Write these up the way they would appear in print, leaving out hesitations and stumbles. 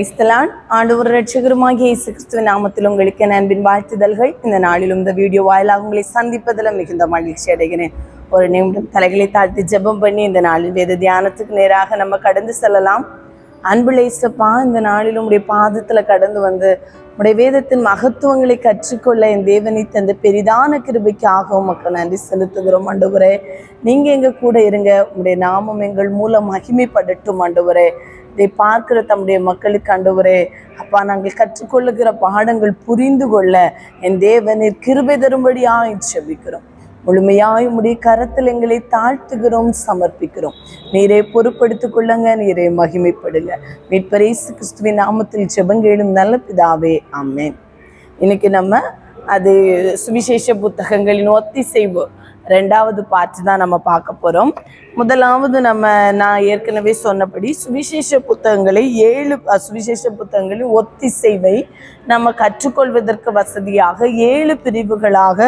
கிரைஸ்தலான் ஆண்டவர் இரட்சகருமாகிய இயேசு கிறிஸ்துவின் நாமத்தில் உங்களுக்கு என் அன்பின் வாழ்த்துதல்கள். இந்த நாளிலும் இந்த வீடியோ வாயிலாக உங்களை சந்திப்பதில் மிகுந்த மகிழ்ச்சி அடைகிறேன். ஒரு நிமிடம் தலைகளை தாழ்த்தி ஜெபம் பண்ணி இந்த நாளில் வேத தியானத்துக்கு நேராக நம்ம கடந்து செல்லலாம். அன்புள்ள இயேசப்பா, இந்த நாளிலும் உடைய பாதத்தில் கடந்து வந்து உடைய வேதத்தின் மகத்துவங்களை கற்றுக்கொள்ள என் தேவனை தந்த பெரிதான கிருபைக்காக உமக்கு நன்றி செலுத்துகிறோம் ஆண்டவரே. நீங்க எங்க கூட இருங்க, உடைய நாமம் எங்கள் மூலம் மகிமைப்படட்டும் ஆண்டவரே. இதை பார்க்கிற தம்முடைய மக்களுக்கு ஆண்டவரே, அப்பா, நாங்கள் கற்றுக்கொள்ளுகிற பாடங்கள் புரிந்து கொள்ள என் தேவனின் கிருபை தரும்படியாய் ஜெபிக்கிறோம். முழுமையாய் உடைய கரத்தில் எங்களை தாழ்த்துகிறோம், சமர்ப்பிக்கிறோம். நீரை பொறுப்படுத்திக் கொள்ளுங்க, நீரை மகிமைப்படுங்க. மீட்பர் இயேசு கிறிஸ்துவின் நாமத்தில் ஜெபங்கேளும் நல்ல பிதாவே, ஆமென். இன்னைக்கு நம்ம அது சுவிசேஷ புத்தகங்களின் ஒத்திசைவு ரெண்டாவது பார்ட் தான் நம்ம பார்க்க போகிறோம். முதலாவது நான் ஏற்கனவே சொன்னபடி சுவிசேஷ புத்தகங்களின் ஒத்திசைவை நம்ம கற்றுக்கொள்வதற்கு வசதியாக 7 பிரிவுகளாக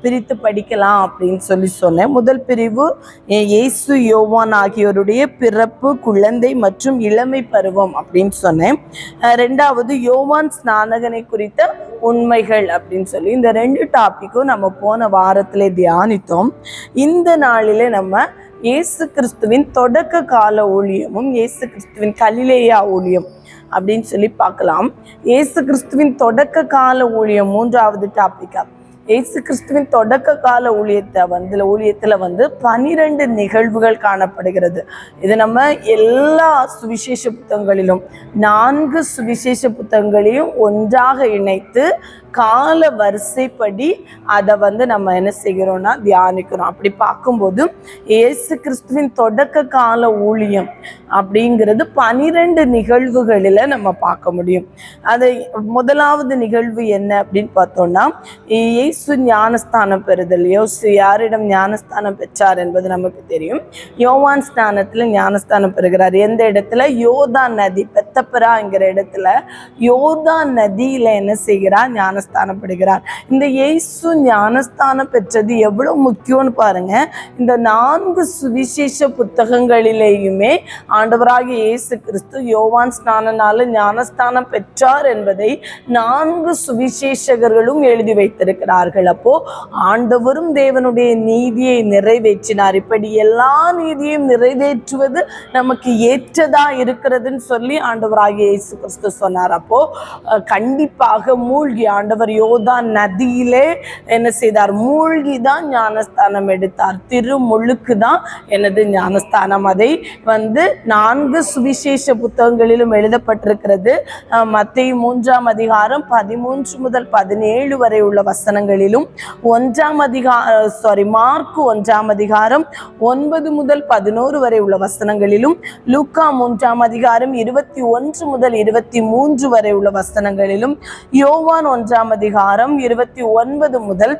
பிரித்து படிக்கலாம் அப்படின்னு சொன்னேன். முதல் பிரிவு இயேசு யோவான் ஆகியோருடைய பிறப்பு, குழந்தை மற்றும் இளமை பருவம் அப்படின்னு சொன்னேன். ரெண்டாவது யோவான் ஸ்நானகனை குறித்த உண்மைகள் அப்படின்னு சொல்லி இந்த 2 டாப்பிக்கும் நம்ம போன வாரத்திலே தியானித்தோம். இந்த நாளிலே நம்ம இயேசு கிறிஸ்துவின் தொடக்க கால ஊழியமும் இயேசு கிறிஸ்துவின் கலிலேயா ஊழியம் அப்படின்னு சொல்லி பார்க்கலாம். இயேசு கிறிஸ்துவின் தொடக்க கால ஊழியம் 3வது டாபிக்கா. இயேசு கிறிஸ்துவின் தொடக்க கால ஊழியத்துல 12 நிகழ்வுகள் காணப்படுகிறது. இது நம்ம எல்லா சுவிசேஷ புத்தகங்களிலும் 4 சுவிசேஷ புத்தகங்களையும் ஒன்றாக இணைத்து கால வரிசைப்படி அதை நம்ம என்ன செய்கிறோம்னா தியானிக்கிறோம். அப்படி பார்க்கும்போது இயேசு கிறிஸ்துவின் தொடக்க கால ஊழியம் அப்படிங்கிறது 12 நிகழ்வுகளில் நம்ம பார்க்க முடியும். அதை முதலாவது நிகழ்வு என்ன அப்படின்னு பார்த்தோம்னா, இயேசு ஞானஸ்தானம் பெறுதல். யாரிடம் ஞானஸ்தானம் பெற்றார் என்பது நமக்கு தெரியும். யோவான் ஸ்நானத்துல ஞானஸ்தானம் பெறுகிறார். எந்த இடத்துல? யோர்தான் நதி, பெத்தப்பராங்கிற இடத்துல யோர்தான் நதியில என்ன செய்கிறார்? ஞானஸ்தானம் பெறுகிறார். இந்த இயேசு ஞானஸ்தானம் பெற்றது எவ்வளவு முக்கியம்னு பாருங்க. இந்த 4 சுவிசேஷ புத்தகங்களிலேயுமே ஆண்டவராகிய இயேசு கிறிஸ்து யோவான் ஸ்நானனால ஞானஸ்தானம் பெற்றார் என்பதை 4 சுவிசேஷகர்களும் எழுதி வைத்திருக்கிறார்கள். அப்போ ஆண்டவரும் தேவனுடைய நீதியை நிறைவேற்றினார். இப்படி எல்லா நீதியையும் நிறைவேற்றுவது நமக்கு ஏற்றதா இருக்கிறதுன்னு சொல்லி ஆண்டவராகிய இயேசு கிறிஸ்து சொன்னார். அப்போ கண்டிப்பாக மூழ்கி ஆண்டவர் யோர்தான் நதியிலே என்ன செய்தார்? மூழ்கி தான் ஞானஸ்தானம் எடுத்தார். திருமுழுக்கு தான் எனது ஞானஸ்தானம். அதை 4 சுவிசேஷ புத்தகங்களிலும் எழுதப்பட்டிருக்கிறது. மத்தேயு 3ஆம் அதிகாரம் 13 முதல் 17 வரை உள்ள வசனங்களிலும், மார்க்கு 1ஆம் அதிகாரம் 9 முதல் 11 வரை உள்ள வசனங்களிலும், லூக்கா 3ஆம் அதிகாரம் 21 முதல் 23 வரை உள்ள வசனங்களிலும், யோவான் 1ஆம் அதிகாரம் 29 முதல்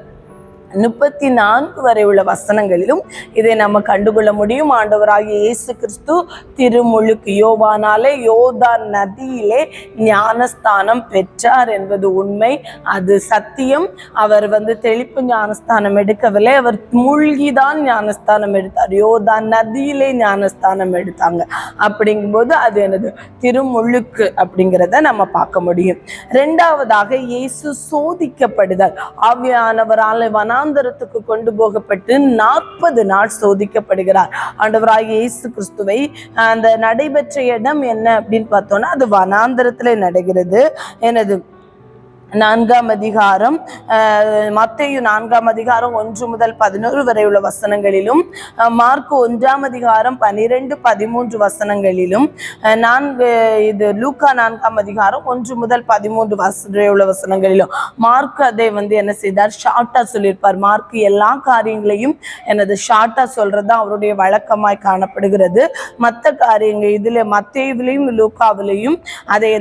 34 வரை உள்ள வசனங்களிலும் இதை நம்ம கண்டுகொள்ள முடியும். ஆண்டவராகிய இயேசு கிறிஸ்து திருமுழுக்கு யோவானாலே யோர்தான் நதியிலே ஞானஸ்தானம் பெற்றார் என்பது உண்மை, அது சத்தியம். அவர் தெளிப்பு ஞானஸ்தானம் எடுக்கவில்லை, அவர் மூழ்கிதான் ஞானஸ்தானம் எடுத்தார். யோர்தான் நதியிலே ஞானஸ்தானம் எடுத்தாங்க. அப்படிங்கும்போது அது எனது திருமுழுக்கு அப்படிங்கிறத நம்ம பார்க்க முடியும். ரெண்டாவதாக இயேசு சோதிக்கப்படுதல். ஆவியானவரால் வனாந்தரத்துக்கு கொண்டு போகப்பட்டு 40 நாள் சோதிக்கப்படுகிறார். ஆண்டவராகிய இயேசு கிறிஸ்துவை அந்த நடைபெற்ற இடம் என்ன அப்படின்னு பார்த்தோம்னா, அது வனாந்தரத்துல நடக்கிறது. எனது 4ஆம் அதிகாரம் மத்தேயு 4ஆம் அதிகாரம் 1 முதல் 11 வரை உள்ள வசனங்களிலும், மார்க்கு 1ஆம் அதிகாரம் 12, 13 வசனங்களிலும், லூக்கா 4ஆம் அதிகாரம் 1 முதல் 13 வரை உள்ள வசனங்களிலும். மார்க்கு அதை என்ன செய்தார்? ஷார்ட்டா சொல்லியிருப்பார். மார்க்கு எல்லா காரியங்களையும் ஷார்ட்டா சொல்றதுதான் அவருடைய வழக்கமாய் காணப்படுகிறது. மற்ற காரியங்கள் இதுல மத்தேயுவிலையும் லூக்காவிலையும் அதை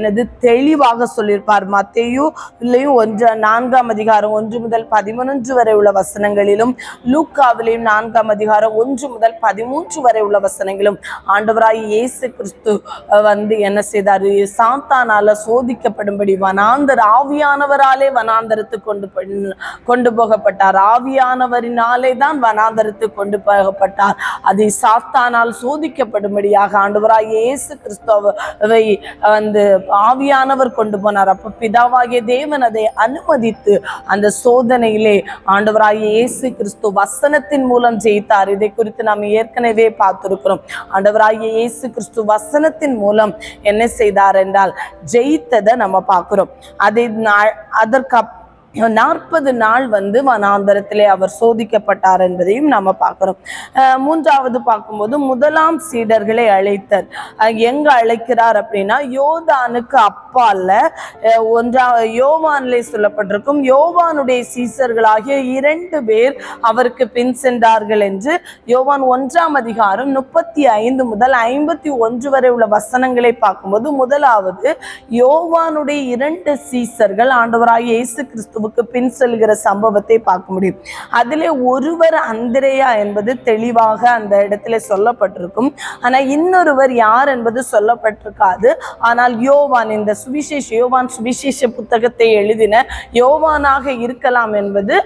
தெளிவாக சொல்லியிருப்பார். மத்தேயு 4ஆம் அதிகாரம் 1 முதல் 11 வரை உள்ள வசனங்களிலும், லூக்காவிலையும் 4ஆம் அதிகாரம் 1 முதல் 13 வரை உள்ள வசனங்களும் ஆண்டவராய் இயேசு கிறிஸ்து என்ன செய்தாரு? சாத்தானால சோதிக்கப்படும்படி ஆவியானவராலே வனாந்தரத்துக்கு கொண்டு போகப்பட்டார். ஆவியானவரினாலே தான் வனாந்தரத்துக்கு கொண்டு போகப்பட்டார். அதை சாத்தானால் சோதிக்கப்படும்படியாக ஆண்டவராய் இயேசு கிறிஸ்துவை ஆவியானவர் கொண்டு போனார். அப்ப பிதாவாகிய தேவன் அதை அனுமதித்து அந்த சோதனையிலே ஆண்டவராகிய இயேசு கிறிஸ்து வசனத்தின் மூலம் ஜெயித்தார். இதை குறித்து நாம் ஏற்கனவே பார்த்திருக்கிறோம். ஆண்டவராகிய இயேசு கிறிஸ்து வசனத்தின் மூலம் என்ன செய்தார் என்றால் ஜெயித்ததை நம்ம பார்க்கிறோம். அதற்கு 40 நாள் வனாந்தரத்திலே அவர் சோதிக்கப்பட்டார் என்பதையும் நம்ம பார்க்கிறோம். 3வது பார்க்கும்போது முதலாம் சீடர்களை அழைத்தார். எங்க அழைக்கிறார் அப்படின்னா யோர்தானுக்கு அப்பால யோவானிலே சொல்லப்பட்டிருக்கும். யோவானுடைய சீசர்களாகிய 2 பேர் அவருக்கு பின் சென்றார்கள் என்று யோவான் 1ஆம் அதிகாரம் 35 முதல் 51 வரை உள்ள வசனங்களை பார்க்கும்போது, முதலாவது யோவானுடைய 2 சீசர்கள் ஆண்டவராகிய இயேசு கிறிஸ்து பின் செல்கிற சம்பவத்தை பார்க்க முடியும். அதிலே ஒருவர் அந்திரேயா என்பது தெளிவாக அந்த இடத்துல சொல்லப்பட்டிருக்கும். ஆனா இன்னொருவர் யார் என்பது சொல்லப்பட்டிருக்காது. ஆனால் யோவான், இந்த யோவான் சுவிசேஷ புத்தகத்தை எழுதின யோவானாக இருக்கலாம் என்பது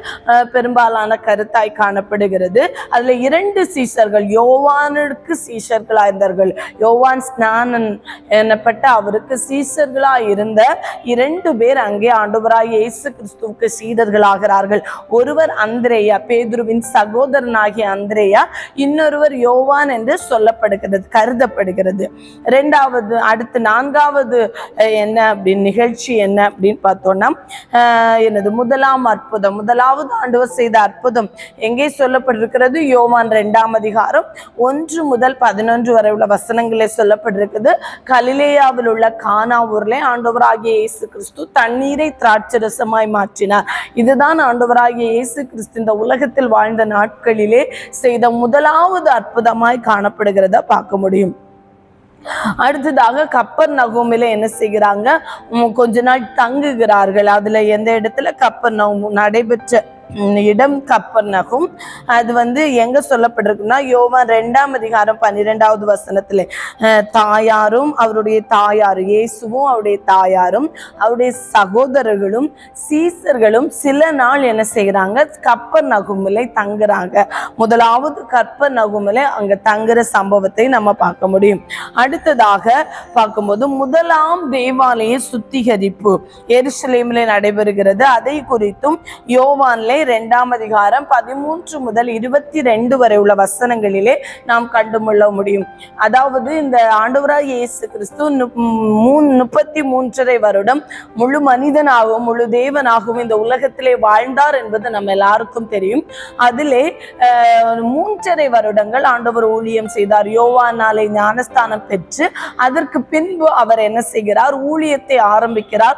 பெரும்பாலான கருத்தாய் காணப்படுகிறது. அதுல 2 சீஷர்கள் யோவானுக்கு சீஷர்களா இருந்தார்கள். யோவான் ஸ்நானன் எனப்பட்ட அவருக்கு சீஷர்களா இருந்த 2 பேர் அங்கே ஆண்டவராகிய இயேசு கிறிஸ்துவுக்கு சீடர்களாகிறார்கள். ஒருவர் அந்திரேயா, பேதுருவின் சகோதரனாகிய அந்திரேயா, இன்னொருவர் யோவான் என்று சொல்லப்படுகிறது, கருதப்படுகிறது. அடுத்து 4வது என்ன அப்படின்னு நிகழ்ச்சி என்ன அப்படின்னு பார்த்தோம்னா, முதலாம் அற்புதம். முதலாவது ஆண்டவர் செய்த அற்புதம் எங்கே சொல்லப்பட்டிருக்கிறது? யோவான் 2ஆம் அதிகாரம் 1 முதல் 11 வரை உள்ள வசனங்களே சொல்லப்பட்டிருக்கிறது. கலிலேயாவில் உள்ள கானா ஊரிலே ஆண்டவராகிய இயேசு கிறிஸ்து தண்ணீரை திராட்சரசமாய் மாற்றினார். இதுதான் ஆண்டவராகிய இயேசு கிறிஸ்து இந்த உலகத்தில் வாழ்ந்த நாட்களிலே செய்த முதலாவது அற்புதமாய் காணப்படுகிறத பார்க்க முடியும். அடுத்ததாக கப்பர்நகூமிலே என்ன செய்கிறாங்க? கொஞ்ச நாள் தங்குகிறார்கள். அதுல எந்த இடத்துல கப்பர்நகூம் நடைபெற்ற இடம் கப்பர்நகூம். அது எங்க சொல்லப்பட்டிருக்குன்னா யோவான் 2ஆம் அதிகாரம் 12வது வசனத்துல தாயாரும் அவருடைய தாயாரும், இயேசுவும் அவருடைய தாயாரும் அவருடைய சகோதரர்களும் சீசர்களும் சில நாள் என்ன செய்யறாங்க? கப்பர்நகூமிலே தங்குறாங்க. முதலாவது கப்பர்நகூமிலே அங்க தங்குற சம்பவத்தை நம்ம பார்க்க முடியும். அடுத்ததாக பார்க்கும்போது முதலாம் தேவாலய சுத்திகரிப்பு எருசலேமிலே நடைபெறுகிறது. அதை குறித்தும் யோவான்ல 2ஆம் அதிகாரம் 13 முதல் 22 வரை உள்ள வசனங்களிலே நாம் கண்டுகொள்ள முடியும். அதாவது இந்த ஆண்டவராகிய இயேசு கிறிஸ்து 33 வருடம் முழு மனிதனாகவும் முழு தேவனாகவும் இந்த உலகத்திலே வாழ்ந்தார் என்பது நம்ம எல்லாருக்கும் தெரியும். அதிலே 3.5 வருடங்கள் ஆண்டவர் ஊழியம் செய்தார். யோவானாலே ஞானஸ்தானம் பெற்று அதற்கு பின்பு அவர் என்ன செய்கிறார்? ஊழியத்தை ஆரம்பிக்கிறார்.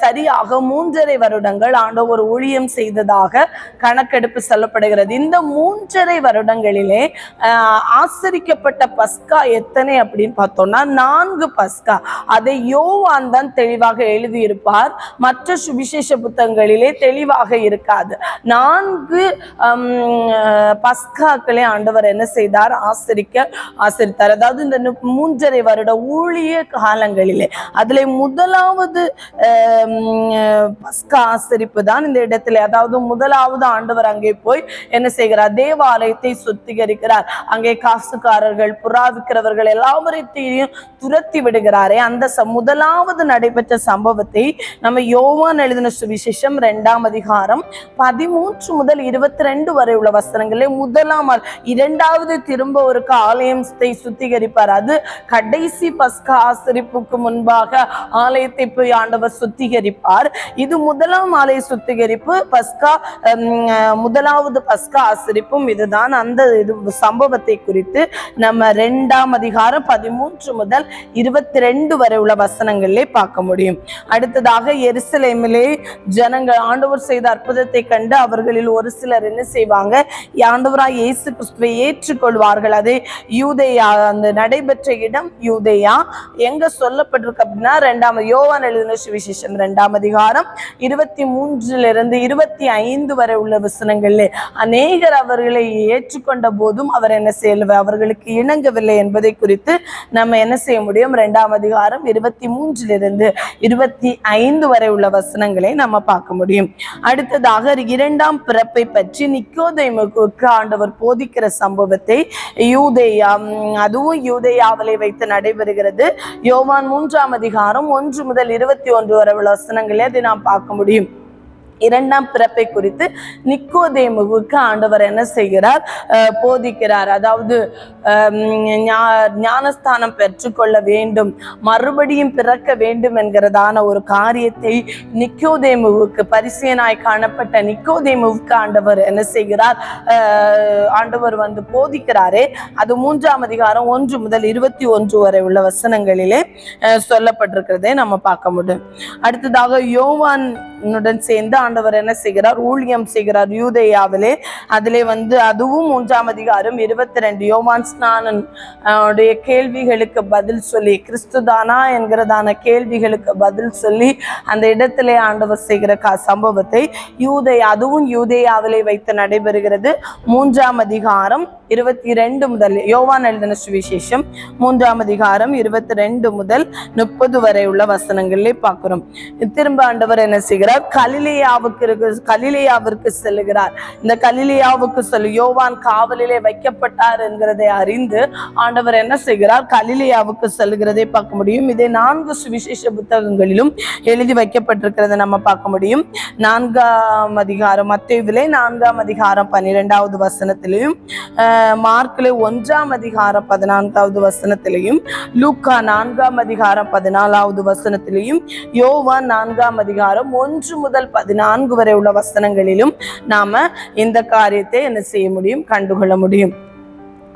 சரியாக 3.5 வருடங்கள் ஆண்டவர் ஊழியம் செய்ததாக கணக்கெடுப்பு சொல்லப்படுகிறது. இந்த 3.5 வருடங்களிலே ஆசரிக்கப்பட்ட பஸ்கா எத்தனை அப்படின்னு பார்த்தோம்னா 4 பஸ்கா. அதை யோவான் தான் தெளிவாக எழுதியிருப்பார். மற்ற சுவிசேஷ புத்தகங்களிலே தெளிவாக இருக்காது. 4 பஸ்காக்களை ஆண்டவர் என்ன செய்தார்? ஆசரித்தார். அதாவது இந்த 3.5 வருட ஊழிய காலங்களிலே அதுல முதலாவது பஸ்கா ஆசரிப்பு தான் இந்த இடத்துல. அதாவது முதலாவது ஆண்டவர் அங்கே போய் என்ன செய்கிறார்? தேவாலயத்தை சுத்திகரிக்கிறார். அங்கே காசுக்காரர்கள், புறாவிக்கிறவர்கள் எல்லாவற்றையும் துரத்தி விடுகிறாரே. அந்த முதலாவது நடைபெற்ற சம்பவத்தை நம்ம யோவான் எழுதின சுவிசேஷம் 2ஆம் அதிகாரம் 13 முதல் 22 வரை உள்ள வசனங்களே முதலாம் 2வது திரும்ப ஒரு ஆலயத்தை சுத்திகரிப்பார். அது கடைசி பஸ்கா ஆசரிப்புக்கு முன்பாக ஆலயத்தை போய் ஆண்டவர் சுத்திகரிப்பார். இது முதலாம் ஆலய சுத்திகரிப்பு. பஸ்கா முதலாவது பஸ்கா ஆசரிப்பும் இதுதான். அந்த சம்பவத்தை குறித்து நம்ம 2ஆம் அதிகாரம் 13 முதல் 22 வரை உள்ள வசனங்களிலே பார்க்க முடியும். அடுத்ததாக எருசலேமிலே ஜனங்கள் ஆண்டவர் செய்த அற்புதத்தை கண்டு அவர்களில் ஒரு சிலர் என்ன செய்வாங்க, ஆண்டவராய் இயேசு கிறிஸ்துவை ஏற்றுக்கொள்வார்கள். அதே யூதேயா, அந்த நடைபெற்ற இடம் யூதேயா. எங்க சொல்லப்பட்டிருக்கு அப்படின்னா, யோவான் எழுதின சுவிசேஷம் 2ஆம் அதிகாரம் 23 25 வரை உள்ள வசனங்களில் அநேகர் அவர்களை ஏற்றுக்கொண்ட போதும் அவர் என்ன செய்யவில்லை, அவர்களுக்கு இணங்கவில்லை என்பதை குறித்து நம்ம என்ன செய்ய முடியும், 2ஆம் அதிகாரம் 23 25 வரை உள்ள வசனங்களை நம்ம பார்க்க முடியும். அடுத்ததாக 2ஆம் பிறப்பை பற்றி நிக்கோதேமுக்கு ஆண்டவர் போதிக்கிற சம்பவத்தை யூதேயா, அதுவும் யூதேயாவிலே வைத்து நடைபெறுகிறது. யோவான் 3ஆம் அதிகாரம் 1 முதல் 21 வரை உள்ள வசனங்களை அதை நாம் பார்க்க முடியும். 2ஆம் பிறப்பை குறித்து நிக்கோதேமுவுக்கு ஆண்டவர் என்ன செய்கிறார், போதிக்கிறார். அதாவது ஞானஸ்தானம் பெற்றுக்கொள்ள வேண்டும், மறுபடியும் பிறக்க வேண்டும் என்கிறதான ஒரு காரியத்தை நிக்கோதேமுவுக்கு, பரிசேயனாய் காணப்பட்ட நிக்கோதேமுவுக்கு ஆண்டவர் என்ன செய்கிறார், ஆண்டவர் போதிக்கிறாரே. அது 3ஆம் அதிகாரம் 1 முதல் 21 வரை உள்ள வசனங்களிலே சொல்லப்பட்டிருக்கிறதை நம்ம பார்க்க முடியும். அடுத்ததாக யோவானுடன் சேர்ந்து ஆண்டவர் என்ன செய்கிறார், ஊழியம் செய்கிறார் யூதேயாவிலே. அதிலே அதுவும் 3ஆம் அதிகாரம் 22 யோவான் ஸ்நானன் உடைய கேள்விகளுக்கு பதில் சொல்லி, கிறிஸ்துதானா என்கிறதான கேள்விகளுக்கு பதில் சொல்லி அந்த இடத்திலே ஆண்டவர் செய்கிற சம்பவத்தை அதுவும் யூதேயாவிலே வைத்து நடைபெறுகிறது. 3ஆம் அதிகாரம் 22 முதல், யோவான் எழுதின சுவிசேஷம் 3ஆம் அதிகாரம் 22 முதல் 30 வரை உள்ள வசனங்களிலே பார்க்கிறோம். திரும்ப ஆண்டவர் என்ன செய்கிறார், கலிலேயாவிற்கு செல்லுகிறார். இந்த கலிலேயாவுக்கு யோவான் காவலிலே வைக்கப்பட்டார் என்கிறதை அறிந்து ஆண்டவர் என்ன செய்கிறார், கலிலேயாவுக்கு செல்கிறதை பார்க்க முடியும். இதை 4 சுவிசேஷ புத்தகங்களிலும் எழுதி வைக்கப்பட்டிருக்கிறத நம்ம பார்க்க முடியும். 4ஆம் அதிகாரம் மத்தேயுவிலே 4ஆம் அதிகாரம் 12வது வசனத்திலையும், மார்க்கிலே 1ஆம் அதிகாரம் 14வது வசனத்திலையும், லூக்கா 4ஆம் அதிகாரம் 14வது வசனத்திலையும், யோவான் 4ஆம் அதிகாரம் 1 முதல் 14 வரை உள்ள வசனங்களிலும் நாம இந்த காரியத்தை என்ன செய்ய முடியும், கண்டுகொள்ள முடியும்.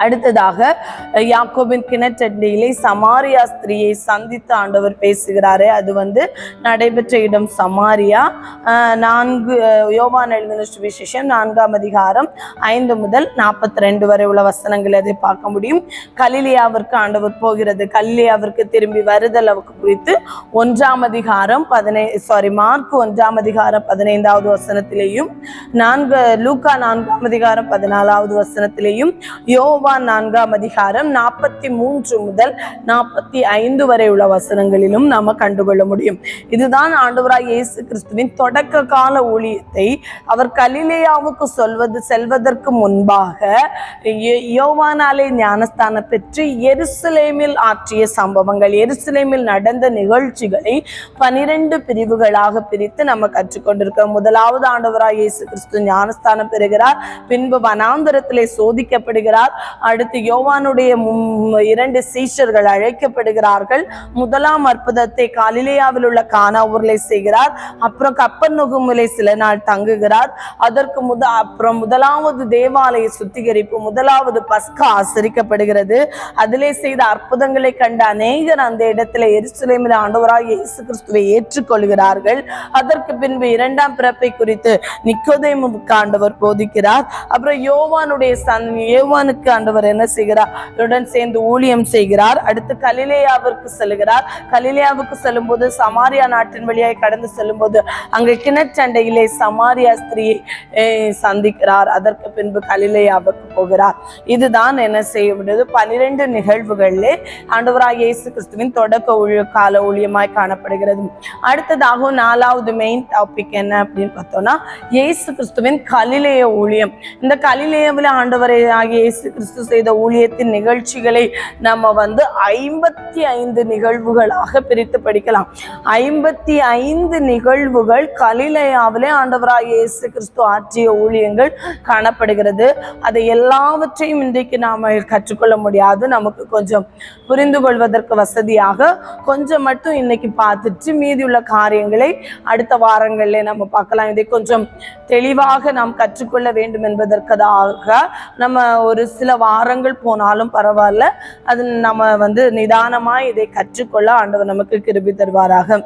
அடுத்ததாக யாக்கோபின் கிணற்றடியிலே சமாரியா ஸ்திரியை சந்தித்து ஆண்டவர் பேசுகிறாரே. அது நடைபெற்ற இடம் சமாரியா. 4 யோவான் எழுதின சுவிசேஷம் 4ஆம் அதிகாரம் 5 முதல் 42 வரை உள்ள வசனங்களை அதை பார்க்க முடியும். கலிலேயாவிற்கு ஆண்டவர் போகிறது. கலிலேயாவிற்கு திரும்பி வருதல் குறித்து 1ஆம் அதிகாரம் மார்க் 1ஆம் அதிகாரம் 15வது வசனத்திலேயும், லூக்கா 4ஆம் அதிகாரம் 14வது வசனத்திலேயும், யோவான் 4ஆம் அதிகாரம் 43 முதல் 45 வரை உள்ள வசனங்களிலும் நாம கண்டுகொள்ள முடியும். இதுதான் ஆண்டவராய் இயேசு கிறிஸ்துவின் தொடக்க கால ஊழியத்தை அவர் கலிலேயாவுக்கு செல்வதற்கு முன்பாக யோவானாலே ஞானஸ்தானம் பெற்று எருசலேமில் ஆற்றிய சம்பவங்கள், எருசலேமில் நடந்த நிகழ்ச்சிகளை 12 பிரிவுகளாக பிரித்து நம்ம கற்றுக்கொண்டிருக்கோம். முதலாவது ஆண்டவராய் இயேசு கிறிஸ்து ஞானஸ்தானம் பெறுகிறார். பின்பு வனாந்தரத்திலே சோதிக்கப்படுகிறார். அடுத்து யோவானுடைய 2 சீஷர்கள் அழைக்கப்படுகிறார்கள். முதலாம் அற்புதத்தை கலிலேயாவில் உள்ள கானா ஊரிலே செய்கிறார். அப்புறம் கப்பர்நகூமிலே சில நாள் தங்குகிறார். அதற்கு அப்புறம் முதலாவது தேவாலய சுத்திகரிப்பு, முதலாவது பஸ்கா ஆசரிக்கப்படுகிறது. அதிலே செய்த அற்புதங்களை கண்ட அநேகர் அந்த இடத்துல எருசலேமில் ஆண்டவராய் இயேசு கிறிஸ்துவை ஏற்றுக்கொள்கிறார்கள். அதற்கு பின்பு 2ஆம் பிறப்பை குறித்து நிக்கோதேமுவுக்கு ஆண்டவர் போதிக்கிறார். அப்புறம் யோவானுக்கு ஆண்டவர் என்ன செய்கிறார், உடன் சேர்ந்து ஊழியம் செய்கிறார். அடுத்து கலிலேயாவிற்கு செல்கிறார். கலிலேயாவுக்கு செல்லும் போது சமாரியா நாட்டின் வழியாய் கடந்து செல்லும் போது அங்கே கிணற்றண்டையிலே சமாரியா ஸ்திரியை சந்திக்கிறார். அதற்கு பின்பு கலிலேயாவுக்கு போகிறார். இதுதான் என்ன செய்ய முடியாது, 12 நிகழ்வுகளிலே ஆண்டவராய் இயேசு கிறிஸ்துவின் தொடக்க கால ஊழியமாய் காணப்படுகிறது. அடுத்ததாக 4வது மெயின் டாபிக் என்ன அப்படின்னு பார்த்தோம்னா, இயேசு கிறிஸ்துவின் கலிலேய ஊழியம். இந்த கலிலேயாவில் ஆண்டவரை இயேசு கிறிஸ்து செய்த ஊழியத்தின் நிகழ்ச்சிகளை நம்ம 55 நிகழ்வுகளாக பிரித்து படிக்கலாம். 55 நிகழ்வுகள் கலிலேயாவிலே ஆண்டவராய் இயேசு கிறிஸ்து ஆற்றிய ஊழியங்கள் காணப்படுகிறது. அதை எல்லாவற்றையும் இன்றைக்கு நாம கற்றுக்கொள்ள முடியாது. நமக்கு கொஞ்சம் புரிந்து கொள்வதற்கு வசதியாக கொஞ்சம் மட்டும் இன்னைக்கு பார்த்துட்டு மீதியுள்ள காரியங்களை அடுத்த வாரங்களிலே நம்ம பார்க்கலாம். இதை கொஞ்சம் தெளிவாக நாம் கற்றுக்கொள்ள வேண்டும் என்பதற்காக நம்ம ஒரு சில வாரங்கள் போனாலும் பரவாயில்ல, அது நம்ம நிதானமா இதை கற்றுக்கொள்ள ஆண்டவர் நமக்கு கிருபை தருவாராக.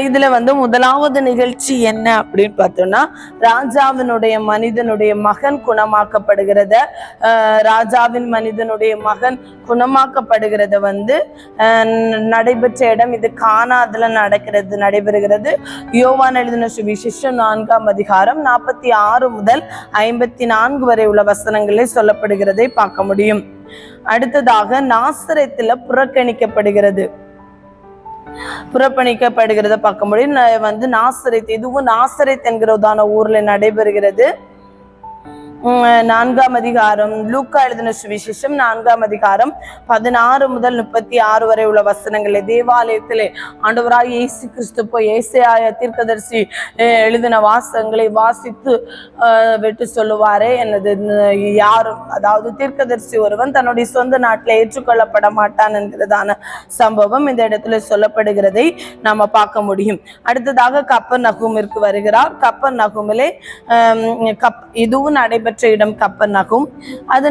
இதுல முதலாவது நிகழ்ச்சி என்ன அப்படின்னு பார்த்தோம்னா, ராஜாவினுடைய மனிதனுடைய மகன் குணமாக்கப்படுகிறத, ராஜாவின் மனிதனுடைய மகன் குணமாக்கப்படுகிறத நடைபெற்ற இடம் இது கானாதுல நடைபெறுகிறது. யோவான் எழுதின சுவிசேஷம் 4ஆம் அதிகாரம் 46 முதல் 54 வரை உள்ள வசனங்களே சொல்லப்படுகிறதை பார்க்க முடியும். அடுத்ததாக நாசரேத்துல புறக்கணிக்கப்படுகிறத பார்க்க முடியும். நாசரேத், இதுவும் நாசரேத் என்கிறதான ஊர்ல நடைபெறுகிறது. 4ஆம் அதிகாரம் லூக்கா எழுதின சுவிசேஷம் 4ஆம் அதிகாரம் 16 முதல் 36 வரை உள்ள வசனங்களே தேவாலயத்திலே ஆண்டவராய் இயேசு கிறிஸ்து போய் ஏசாயா தீர்க்கதரிசி எழுதின வாசகங்களை வாசித்து விட்டு சொல்லுவாரே, எனது யாரும், அதாவது தீர்க்கதரிசி ஒருவன் தன்னுடைய சொந்த நாட்டில் ஏற்றுக்கொள்ளப்பட மாட்டான் என்கிறதான சம்பவம் இந்த இடத்துல சொல்லப்படுகிறதை நாம பார்க்க முடியும். அடுத்ததாக கப்பர்நகூமிற்கு வருகிறார். கப்பர்நகூமிலே இதுவும் நடைபெற்ற இடம் கப்பர்நகூம். அது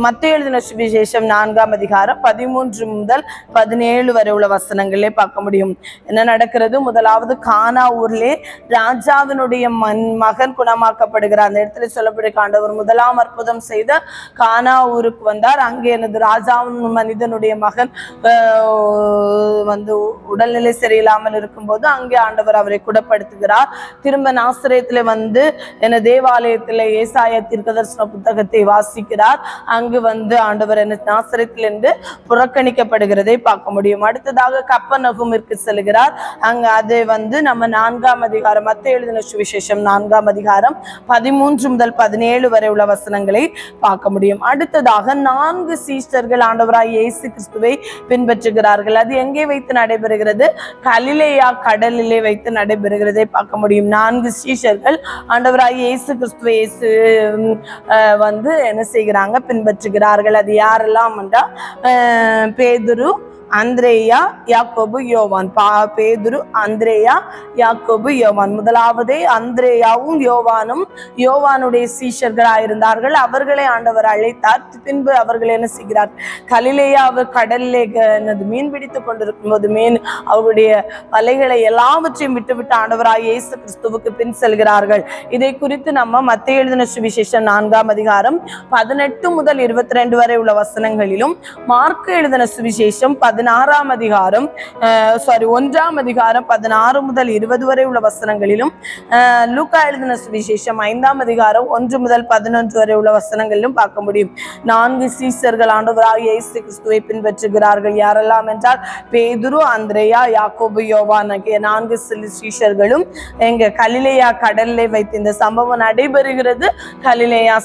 மத்தேயு எழுதின சுவிசேஷம் 4ஆம் அதிகாரம் 13 முதல் 17 வரை உள்ள வசனங்களே பார்க்க முடியும். என்ன நடக்கிறது? முதலாவது கானா ஊர்லே ராஜாவினுடைய மகன் குணமாக்கப்படுகிறார். அந்த இடத்துல சொல்லப்படுகிற ஆண்டவர் முதலாம் அற்புதம் செய்த கானா ஊருக்கு வந்தார். அங்கே எனது ராஜாவின் மனிதனுடைய மகன் உடல்நிலை சரியில்லாமல் இருக்கும்போது அங்கே ஆண்டவர் அவரை குணப்படுத்துகிறார். திரும்ப நாசரேத்துல என தேவாலயத்துல ஏசாயா தீர்க்கதரிசன புத்தகத்தை வாசிக்கிறார். அங்கு ஆண்டவர் நாசரேத்திலிருந்து புறக்கணிக்கப்படுகிறதை பார்க்க முடியும். அடுத்ததாக கப்பர்நகூமிற்கு செல்கிறார். அங்க அது நம்ம 4ஆம் அதிகாரம் மத்தேயு எழுதின சுவிசேஷம் 4ஆம் அதிகாரம் 13 முதல் 17 வரை உள்ள வசனங்களை பார்க்க முடியும். அடுத்ததாக 4 சீஷர்கள் ஆண்டவராய் இயேசு கிறிஸ்துவை பின்பற்றுகிறார்கள். அது எங்கே வைத்து நடைபெறுகிறது? கலிலேயா கடலிலே வைத்து நடைபெறுகிறதை பார்க்க முடியும். 4 சீஷர்கள் ஆண்டவராய் இயேசு கிறிஸ்துவை என்ன செய்கிறாங்க? பின்பற்றுகிறார்கள். அது யாரெல்லாம் என்றால் பேதுரு, அந்திரேயா, யாக்கோபு, யோவான். பேதுரு, அந்திரேயா, யாக்கோபு, யோவான். முதலாவதே அந்திரேயாவும் யோவானும் யோவானுடைய சீஷர்களாயிருந்தார்கள். அவர்களை ஆண்டவர் அழைத்தார். பின்பு அவர்கள் என்ன செய்கிறார்? கலிலேயா கடலிலே மீன் பிடித்துக் கொண்டிருக்கும் போது அவருடைய வலைகளை எல்லாவற்றையும் விட்டுவிட்டு ஆண்டவராய் இயேசு கிறிஸ்துவுக்கு பின் செல்கிறார்கள். இதை குறித்து நம்ம மத்தேயு எழுதின சுவிசேஷம் 4ஆம் அதிகாரம் 18 முதல் 22 வரை உள்ள வசனங்களிலும், மார்க்கு எழுதின சுவிசேஷம் 1ஆம் அதிகாரம் 16 முதல் 20 வரை உள்ள வசனங்களிலும், லூக்கா எழுதின சுவிசேஷம் 5ஆம் அதிகாரம் 1 முதல் 11 வரை உள்ள வசனங்களிலும் பார்க்க முடியும். 4 சீஷர்கள் ஆண்டவராகிய இயேசு கிறிஸ்துவை பின்பற்றுகிறார்கள். யாரெல்லாம் என்றால் பேதுரு, அந்திரேயா, யாக்கோபு, யோவான் ஆகிய 4 சீஷர்களும் எங்க கலிலேயா கடல்லை வைத்து இந்த சம்பவம் நடைபெறுகிறது. கலிலேயா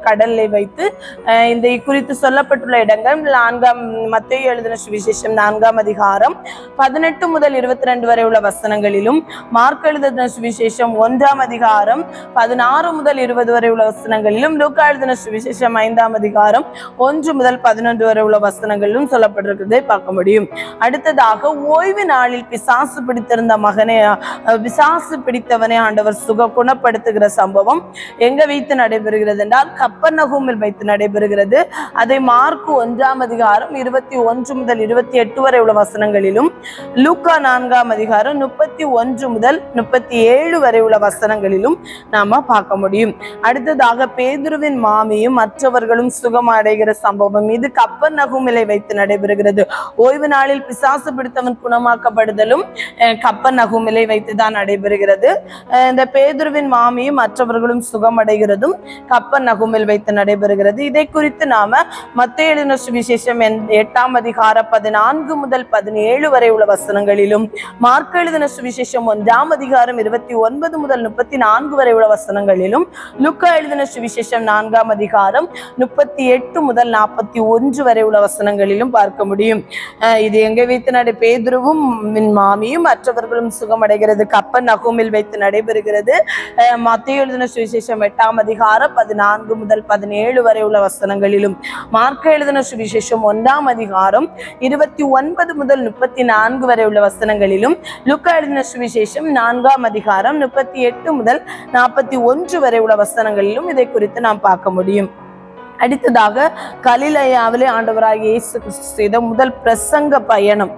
கடல்லை வைத்து இந்த குறித்து சொல்லப்பட்டுள்ள இடங்கள் மத்தேயு எழுதின சுவிசேஷம் 4ஆம் அதிகாரம் 18 முதல் 22 வரை உள்ள வசனங்களிலும், மார்க்கு எழுதின சுவிசேஷம் 1ஆம் அதிகாரம் 16 முதல் 20 வரை உள்ள வசனங்களிலும், லூக்கா எழுதின சுவிசேஷம் 5ஆம் அதிகாரம் 1 முதல் 11 வரை உள்ள வசனங்களிலும் சொல்லப்பட்டிருக்கிறதை பார்க்க முடியும். அடுத்ததாக ஓய்வு நாளில் பிசாசு பிடித்தவனை ஆண்டவர் குணப்படுத்துகிற சம்பவம் எங்க வைத்து நடைபெறுகிறது என்றால் கப்பர்நகூமில் வைத்து நடைபெறுகிறது. அதை மார்க்கு 1ஆம் அதிகாரம் 21 முதல் 28 வரை உள்ள வசனங்களிலும், லூக்கா 4ஆம் அதிகாரம் 31 முதல் 37 வரை உள்ள வசனங்களிலும் நாம பார்க்க முடியும். அடுத்ததாக பேதுருவின் மாமியும் மற்றவர்களும் சுகம் அடைகிற சம்பவம் இது கப்பர்நகூமிலே வைத்து நடைபெறுகிறது. ஓய்வு நாளில் பிசாசு பிடித்தவன் குணமாக்கப்படுதலும் கப்பர்நகூமிலே வைத்து தான் நடைபெறுகிறது. இந்த பேதுருவின் மாமியும் மற்றவர்களும் சுகம் அடைகிறதும் கப்பர்நகூமில் வைத்து நடைபெறுகிறது. இதை குறித்து நாம மத்தேயு எழுதின சுவிசேஷம் 8ஆம் அதிகாரம் 14 முதல் 17 வரை உள்ள வசனங்களிலும், மார்க்கு எழுதின சுவிசேஷம் 1ஆம் அதிகாரம் 29 முதல் 34 வரை உள்ள வசனங்களிலும், லூக்கா எழுதின சுவிசேஷம் 4ஆம் அதிகாரம் 38 முதல் 41 வரை உள்ள வசனங்களிலும் பார்க்க முடியும். இது எங்க வைத்து பேதுருவும் மாமியும் மற்றவர்களும் சுகமடைகிறது கப்பர்நகூமில் வைத்து நடைபெறுகிறது. மத்தேயு எழுதின சுவிசேஷம் 8ஆம் அதிகாரம் 14 முதல் 17 வரை உள்ள வசனங்களிலும், மார்க்கு எழுதின சுவிசேஷம் 1ஆம் அதிகாரம் 29 முதல் 34 வரை உள்ள வசனங்களிலும், லூக்கா எழுதின சுவிசேஷம் 4ஆம் அதிகாரம் 38 முதல் 41 வரை உள்ள வசனங்களிலும் இதை குறித்து நாம் பார்க்க முடியும். அடுத்ததாக கலிலேயாவிலே ஆண்டவராகிய இயேசு கிறிஸ்து செய்த முதல் பிரசங்க பயணம்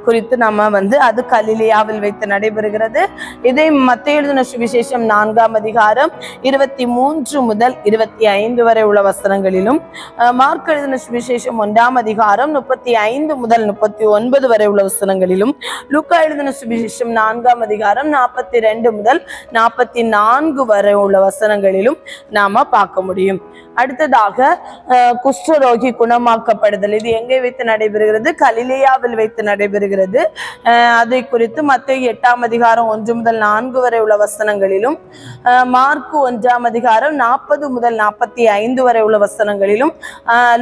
குறித்து நம்ம அது கலிலேயாவில் வைத்து நடைபெறுகிறது. இதை மத்தேயு எழுதின சுவிசேஷம் 4ஆம் அதிகாரம் 23 முதல் 25 வரை உள்ள வசனங்களிலும், மார்க் எழுதின சுவிசேஷம் 1ஆம் அதிகாரம் 35 முதல் 39 வரை உள்ள வசனங்களிலும், லூக்கா எழுதின சுவிசேஷம் 4ஆம் அதிகாரம் 42 முதல் 44 வரை உள்ள வசனங்களிலும் நாம பார்க்க முடியும். அடுத்ததாக குஷ்டரோகி குணமாக்கப்படுதல், இது எங்கே வைத்து நடைபெறுகிறது? கலிலேயாவில் வைத்து நடைபெறுகிறது. அதை குறித்து மத்தேயு 8ஆம் அதிகாரம் 1 முதல் 4 வரை உள்ள வசனங்களிலும், மார்க்கு 1ஆம் அதிகாரம் 40 முதல் 45 வரை உள்ள வசனங்களிலும்,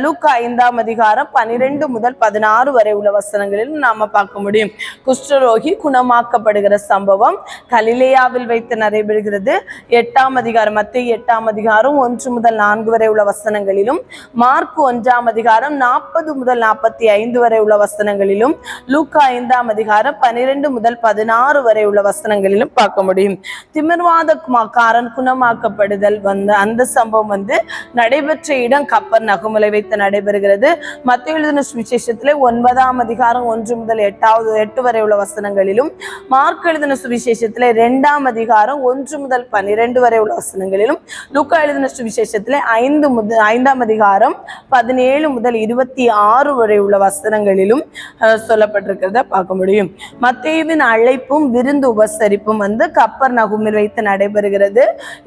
லூக்கா 5ஆம் அதிகாரம் 12 முதல் 16 வரை உள்ள வசனங்களிலும் நாம பார்க்க முடியும். குஷ்டரோகி குணமாக்கப்படுகிற சம்பவம் கலிலேயாவில் வைத்து நடைபெறுகிறது. 8ஆம் அதிகாரம் மத்தேயு 8ஆம் அதிகாரம் 1 முதல் 4 வரை உள்ள வசனங்களிலும், மார்க் 1ஆம் அதிகாரம் 40 முதல் 45 வரை உள்ள வசனங்களிலும், லூக்கா 5ஆம் அதிகாரம் 12 முதல் 16 வரை உள்ள வசனங்களிலும் பார்க்க முடியும். திமிர்வாதக்காரன் குணமாக்கப்படுதல் அந்த சம்பவம் நடைபெற்ற இடம் கப்பர்நகூமிலே வைத்து நடைபெறுகிறது. மத்தேயு எழுதின சுவிசேஷத்திலே 9ஆம் அதிகாரம் 1 முதல் 8 வரை உள்ள வசனங்களிலும், மார்க் எழுதின சுவிசேஷத்திலே 2ஆம் அதிகாரம் 1 முதல் 12 வரை உள்ள வசனங்களிலும், லூக்கா எழுதின சுவிசேஷத்திலே 5ஆம் அதிகாரம் 17 முதல் 26 வரை உள்ள வசனங்களிலும் சொல்லப்பட்டிருக்கிறத பார்க்க முடியும். மத்தேயுவின் அழைப்பும் விருந்து உபசரிப்பும் கப்பர்நகூமில் வைத்து நடைபெறுகிறது.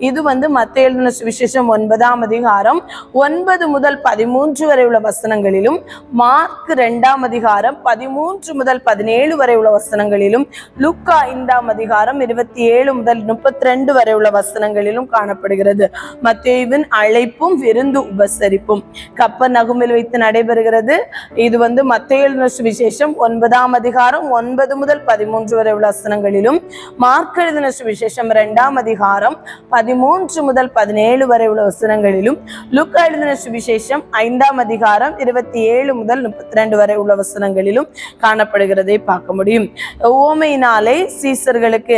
இது மத்தேயு எழுதின சுவிசேஷம் 9ஆம் அதிகாரம் 9 முதல் 13 வரை உள்ள வசனங்களிலும், மார்க் 2ஆம் அதிகாரம் 13 முதல் 17 வரை உள்ள வசனங்களிலும், லூக்கா 5ஆம் அதிகாரம் 27 முதல் 32 வரை உள்ள வசனங்களிலும் காணப்படுகிறது. மத்தேயுவின் அழைப்பும் விருந்து உபசரிப்பும் கப்பர்நகூமில் வைத்து நடைபெறுகிறது. இது மத்தேயு எழுதின சுவிசேஷம் 9ஆம் அதிகாரம் 9 முதல் 13 வரை உள்ள வசனங்களிலும், மார்க் எழுதின சுவிசேஷம் 2ஆம் அதிகாரம் 13 முதல் 17 வரை உள்ள வசனங்களிலும், லூக்கா எழுதின சுவிசேஷம் 5ஆம் அதிகாரம் 27 முதல் 32 வரை உள்ள வசனங்களிலும் காணப்படுகிறதை பார்க்க முடியும். உவமையினாலே சீசர்களுக்கு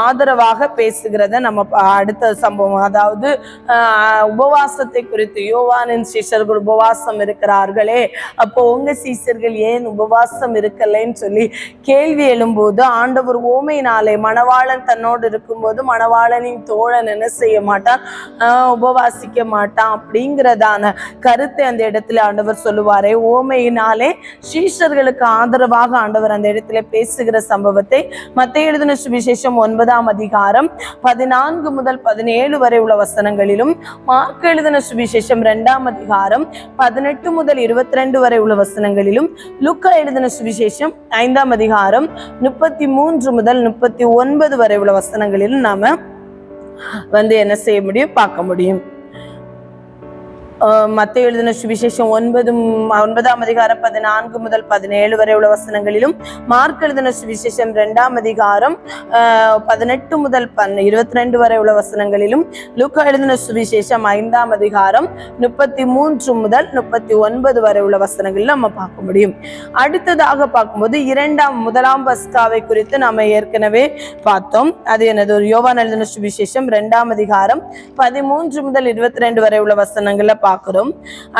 ஆதரவாக பேசுகிறத நம்ம அடுத்த சம்பவம், அதாவது உபவாசத்தை குறித்து, யோவானின் சீஷர்கள் உபவாசம் இருக்கிறார்களே, அப்போ உங்க சீஷர்கள் ஏன் உபவாசம் இருக்கலைன்னு சொல்லி கேள்வி எழும்போது, ஆண்டவர் ஓமையினாலே மணவாளன் தன்னோடு இருக்கும்போது மணவாளனின் தோழன் என்ன செய்ய மாட்டான், உபவாசிக்க மாட்டான் அப்படிங்கிறதான கருத்தை அந்த இடத்துல ஆண்டவர் சொல்லுவாரே. ஓமையினாலே சீஷர்களுக்கு ஆதரவாக ஆண்டவர் அந்த இடத்துல பேசுகிற சம்பவத்தை மத்தேயு எழுதின சுவிசேஷம் 9ஆம் அதிகாரம் 14 முதல் 17 வரை உள்ள வசனங்களிலும், மார்க் எழுதின சுவிசேஷம் 2ஆம் அதிகாரம் 18 முதல் 22 வரை உள்ள வசனங்களிலும், லூக்கா எழுதின சுவிசேஷம் 5ஆம் அதிகாரம் 33 முதல் 39 வரை உள்ள வசனங்களிலும் நாம என்ன செய்ய முடியும், பார்க்க முடியும். மத்தேயு எழுதின சுவிசேஷம் 9ஆம் அதிகாரம் 14 முதல் 17 வரை உள்ள வசனங்களிலும், மார்க் எழுதின சுவிசேஷம் 2ஆம் அதிகாரம் 18 முதல் 22 வரை உள்ள வசனங்களிலும், லூக்கா எழுதின சுவிசேஷம் 5ஆம் அதிகாரம் 33 முதல் 39 வரை உள்ள வசனங்களில் நம்ம பார்க்க முடியும். அடுத்ததாக பார்க்கும்போது முதலாம் பஸ்காவை குறித்து நாம ஏற்கனவே பார்த்தோம். அது ஒரு யோவான் எழுதின சுவிசேஷம் 2ஆம் அதிகாரம் 13 முதல் 22 வரை உள்ள வசனங்கள்ல பார்க்கிறோம்.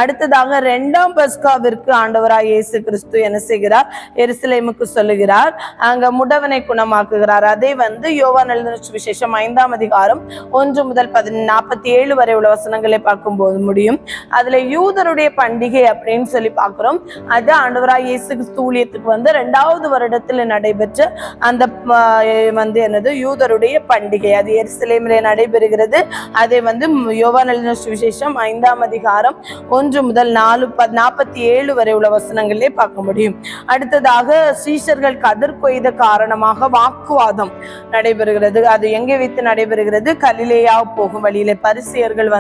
அடுத்ததாக 2ஆம் பஸ்காவிற்கு ஆண்டவராய் இயேசு கிறிஸ்து என்ன செய்கிறார், எருசலேமுக்கு சொல்லுகிறார். அங்க முடவனை குணமாக்குகிறார். அதை யோவான் எழுதின சுவிசேஷம் 5ஆம் அதிகாரம் 1 முதல் 47 வரை உள்ள வசனங்களை பார்க்கும்போது முடியும். அதுல யூதருடைய பண்டிகை அப்படின்னு சொல்லி பார்க்கிறோம். அது ஆண்டவராய் இயேசு கிறிஸ்து ஊழியத்துக்கு 2வது வருடத்தில் நடைபெற்ற அந்த யூதருடைய பண்டிகை, அது எருசலேமிலே நடைபெறுகிறது. அதை யோவான் எழுதின சுவிசேஷம் 5ஆம் அதிகாரம் 1 முதல் 47 வரை உள்ள வசனங்களே பார்க்க முடியும். அடுத்ததாக சீஷர்கள் கதிர் கொய்த காரணமாக வாக்குவாதம் நடைபெறுகிறது. அது எங்கே வைத்து நடைபெறுகிறது, கலிலேயா போகும் வழியிலே பரிசேயர்கள்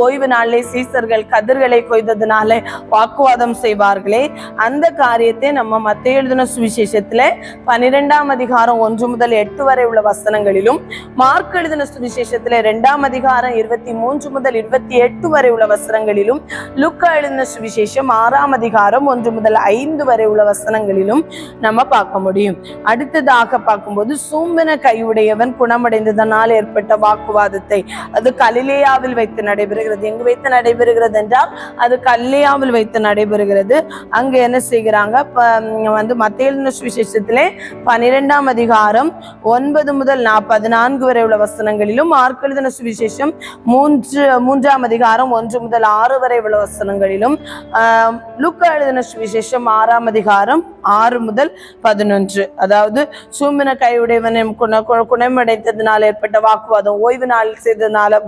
ஓய்வு நாளிலே சீஷர்கள் கதிர்களை கொய்ததுனால வாக்குவாதம் செய்வார்களே, அந்த காரியத்தை நம்ம மத்தேயு எழுதின சுவிசேஷத்துல 12ஆம் அதிகாரம் 1 முதல் 8 வரை உள்ள வசனங்களிலும், மார்க் எழுதின சுவிசேஷத்துல 2ஆம் அதிகாரம் 23 முதல் 28 வரை உள்ள வசனங்களிலும், லூக்கா எழுதின சுவிசேஷம் 6ஆம் அதிகாரம் 1 முதல் 5 வரை உள்ள வசனங்களிலும் நம்ம பார்க்க முடியும். அடுத்ததாக பார்க்கும்போது சூம்பின கையுடையவன் குணமடைந்ததனால் ஏற்பட்ட வாக்குவாதத்தை, அது கலிலேயாவில் வைத்து நடைபெறுகிறது. எங்கு வைத்து நடைபெறுகிறது என்றால் அது கலிலேயாவில் வைத்து நடைபெறுகிறது. அங்க என்ன செய்கிறாங்க, மத்தேயு எழுதின சுவிசேஷத்திலே 12ஆம் அதிகாரம் 9 முதல் 14 வரை உள்ள வசனங்களிலும், மார்க் எழுதின சுவிசேஷம் 3ஆம் அதிகாரம் 1 முதல் 6 வரை உள்ள வசனங்களிலும், லூக்கா எழுதின சுவிசேஷம் 6ஆம் அதிகாரம் 6 முதல் 11, அதாவது சூம்பின கையுடையவனை குணமடைந்ததினால் ஏற்பட்ட வாக்குவாதம், ஓய்வு நாளில் செய்ததுனால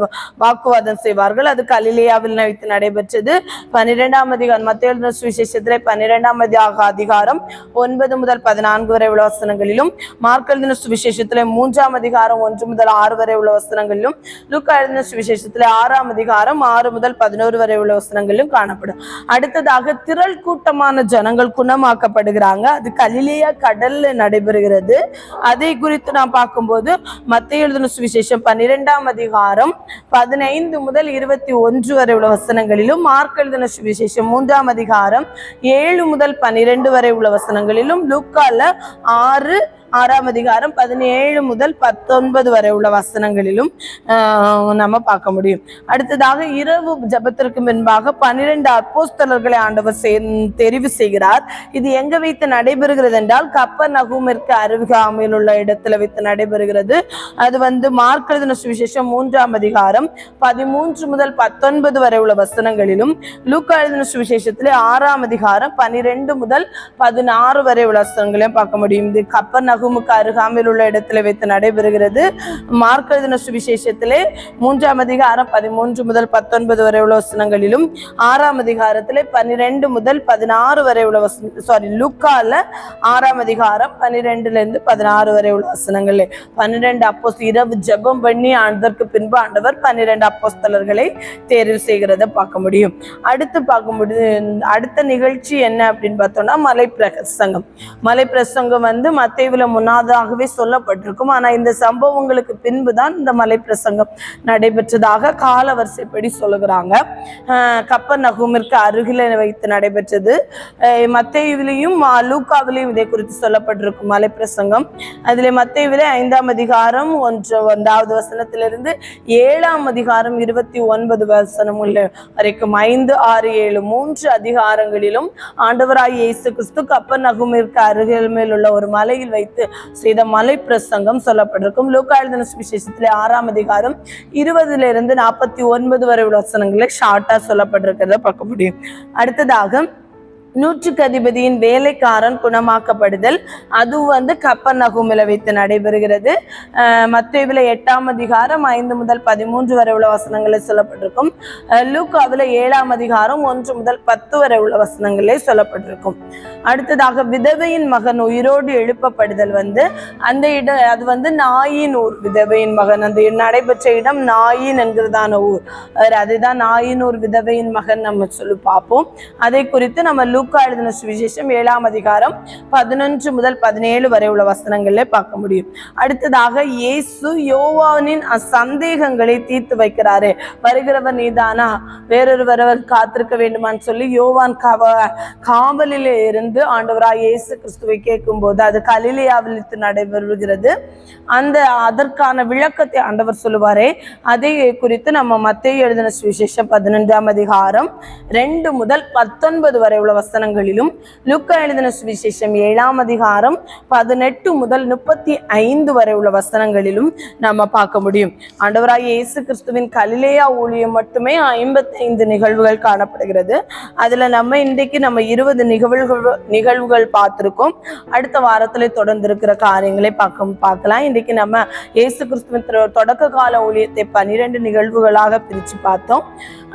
வாக்குவாதம் செய்வார்கள், அது கலிலேயாவில் வைத்து நடைபெற்றது. 12ஆம் அதிகாரம் மத்தேயு எழுதின சுவிசேஷத்திலே 12ஆம் அதிகாரம் 9 முதல் 14 வரை உள்ள வசனங்களிலும், மார்க் எழுதின சுவிசேஷத்திலே 3ஆம் அதிகாரம் 1 முதல் 6 வரை உள்ள வசனங்களிலும், லூக்கா எழுதின சுவிசேஷத்திலே 6ஆம் அதிகாரம் 6 முதல் 11 வரை உள்ள வசனங்களிலும் காணப்படும். அடுத்ததாக திரள் கூட்டமான ஜனங்கள் குணமாக்கப்படுகிறாங்க. அது கலிலேயா கடல்ல நடைபெறுகிறது. அதை குறித்து நாம் பார்க்கும்போது மத்தேயு எழுதின சுவிசேஷம் 12ஆம் அதிகாரம் 15 முதல் 21 வரை உள்ள வசனங்களிலும், மார்க் எழுதின சுவிசேஷம் 3ஆம் அதிகாரம் 7 முதல் 12 வரை உள்ள வசனங்களிலும், லூக்கால 6ஆம் அதிகாரம் 17 முதல் 19 வரை உள்ள வசனங்களிலும் நம்ம பார்க்க முடியும். அடுத்ததாக இரவு ஜபத்திற்கு முன்பாக 12 அப்போஸ்தலர்களை ஆண்டவர் தெரிவு செய்கிறார். இது எங்க வைத்து நடைபெறுகிறது என்றால் கப்பர்நகூமிற்கு அருகாமையில் உள்ள இடத்துல வைத்து நடைபெறுகிறது. அது மார்க் எழுதின சுவிசேஷம் 3ஆம் அதிகாரம் 13 முதல் 19 வரை உள்ள வசனங்களிலும், லூக்கா எழுதின சுவிசேஷத்திலே 6ஆம் அதிகாரம் 12 முதல் 16 வரை உள்ள வசனங்களையும் பார்க்க முடியும். இது கப்பர்நகூமுக்கு அருகாமையில் உள்ள இடத்துல வைத்து நடைபெறுகிறது. மார்க் எழுதின சுவிசேஷத்திலே 3ஆம் அதிகாரம் 13 முதல் 19 வரை உள்ள வசனங்களிலும், 6ஆம் அதிகாரத்திலே 12 முதல் 16 வரை உள்ள லூக்கால 6ஆம் அதிகாரம் 12 இருந்து 16 வரை உள்ள வசனங்களே 12 அப்போஸ்தலர் இரவு ஜெபம் பண்ணி அதற்கு பின்பு ஆண்டவர் 12 அப்போஸ்தலர்களை தேர்வு செய்கிறத பார்க்க முடியும். அடுத்த நிகழ்ச்சி என்ன அப்படின்னு பார்த்தோம்னா மலை பிரசங்கம். மலை பிரசங்கம் மத்தேயுல முன்னதாகவே சொல்லப்பட்டிருக்கும். ஆனா இந்த சம்பவங்களுக்கு பின்புதான் இந்த மலை பிரசங்கம் நடைபெற்றதாக கால வரிசைப்படி சொல்லுகிறாங்க. கப்பர்நகூமிற்கு அருகில வைத்து நடைபெற்றது. மத்தேயுவிலையும் லூக்காவிலையும் இதை குறித்து சொல்லப்பட்டிருக்கும் மலை பிரசங்கம். அதிலே மத்தேயுவிலே 5ஆம் அதிகாரம் 1வது வசனத்திலிருந்து 7ஆம் அதிகாரம் 29 வசனம் உள்ள வரைக்கும் 5, 6, 7 3 அதிகாரங்களிலும் ஆண்டவராய் இயேசு கிறிஸ்து கப்பர்நகூமிற்கு அருகில் மேல் உள்ள ஒரு மலையில் வைத்து செய்த மலை பிரசங்கம் சொல்லப்பட்டிருக்கும். லூக்கா எழுதின சுவிசேஷத்திலே 6ஆம் அதிகாரம் 20 49 வரை உள்ள வசனங்களை ஷார்ட்டா சொல்லப்பட்டிருக்கிறத பார்க்க முடியும். அடுத்ததாக நூற்றுக்கு அதிபதியின் வேலைக்காரன் குணமாக்கப்படுதல், அது கப்பர்நகூமில வைத்து நடைபெறுகிறது. மத்தேயுவில 8ஆம் அதிகாரம் 5 முதல் 13 வரை உள்ள வசனங்களே சொல்லப்பட்டிருக்கும். லூக்காவில 7ஆம் அதிகாரம் 1 முதல் 10 வரை உள்ள வசனங்களே சொல்லப்பட்டிருக்கும். அடுத்ததாக விதவையின் மகன் உயிரோடு எழுப்பப்படுதல், அந்த இடம் அது நாயின் ஊர். விதவையின் மகன் அந்த நடைபெற்ற இடம் நாயின் என்கிறதான ஊர். அதுதான் நாயின் ஊர் விதவையின் மகன் நம்ம சொல்லி பார்ப்போம். அதை குறித்து நம்ம லூக்கா எழுதின சுவிசேஷம் 7ஆம் அதிகாரம் 11 முதல் 17 வரை உள்ள வசனங்களே பார்க்க முடியும். அடுத்ததாக இயேசு யோவானின் சந்தேகங்களை தீர்த்து வைக்கிறாரு. வருகிறவர் நீதானா, வேறொருவர் காத்திருக்க வேண்டுமான்னு சொல்லி யோவான் காவலிலே இருந்து ஆண்டவராய் இயேசு கிறிஸ்துவை கேட்கும் போது அது கலிலேயாவில் நடைபெறுகிறது. அதற்கான விளக்கத்தை ஆண்டவர் சொல்லுவாரே. அதை குறித்து நம்ம மத்தேயு எழுதின சுவிசேஷம் 11ஆம் அதிகாரம் 2 முதல் 19 வரை உள்ள வசனங்களிலும், லூக்கா எழுதின சுவிசேஷம் 7ஆம் அதிகாரம் 18 முதல் 35 வரை உள்ள வசனங்களிலும் நம்ம பார்க்க முடியும். ஆண்டவராய் இயேசு கிறிஸ்துவின் கலிலேயா ஊழியம் மட்டுமே 55 நிகழ்வுகள் காணப்படுகிறது. அதுல நம்ம இன்றைக்கு 20 நிகழ்வுகள் பார்த்திருக்கோம். அடுத்த வாரத்துல தொடர்ந்து இருக்கிற காரியங்களை பார்க்கலாம். இன்றைக்கு நம்ம இயேசு கிறிஸ்துவின் தொடக்க கால ஊழியத்தை 12 நிகழ்வுகளாக பிரிச்சு பார்த்தோம்.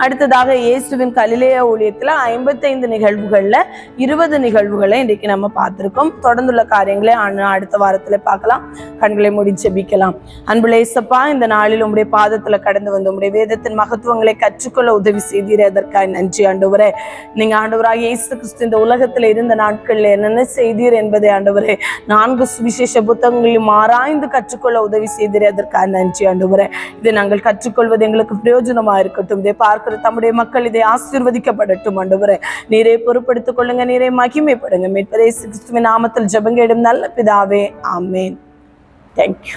அடுத்ததாக இயேசுவின் கலிலேயா ஊழியத்துல 55 நிகழ்வுகள் நிகழ்வுகள்ல 20 நிகழ்வுகளை இன்றைக்கு நம்ம பார்த்திருக்கோம். தொடர்ந்துள்ள காரியங்களை அடுத்த வாரத்துல பார்க்கலாம். கண்களை மூடி ஜெபிக்கலாம். அன்புள்ள இயேசப்பா, இந்த நாளில் உம்முடைய பாதத்துல கடந்து வந்து உம்முடைய வேதத்தின் மகத்துவங்களை கற்றுக்கொள்ள உதவி செய்தீரே, அதற்காக நன்றி ஆண்டவரே. நீங்க ஆண்டவராக இயேசு கிறிஸ்து இந்த உலகத்துல இருந்த நாட்கள்ல என்னென்ன செய்தீர் என்பதை ஆண்டவரே 4 சுவிசேஷ புத்தகங்களையும் ஆராய்ந்து கற்றுக்கொள்ள உதவி செய்தீரே, அதற்காக நன்றி ஆண்டவரே. இதை நாங்கள் கற்றுக்கொள்வது எங்களுக்கு பிரயோஜனமா இருக்கட்டும். இதை பார்க்கிற தம்முடைய மக்கள் இதை ஆசீர்வதிக்கப்படட்டும் ஆண்டவரே. நீரே பொறுப்படுத்திக் கொள்ளுங்க, நீரே மகிமைப்படுங்க. மீட்பர் இயேசு கிறிஸ்துவின் நாமத்தில் ஜெபங்கேடும் நல்ல பிதாவே, ஆமென். தேங்க்யூ.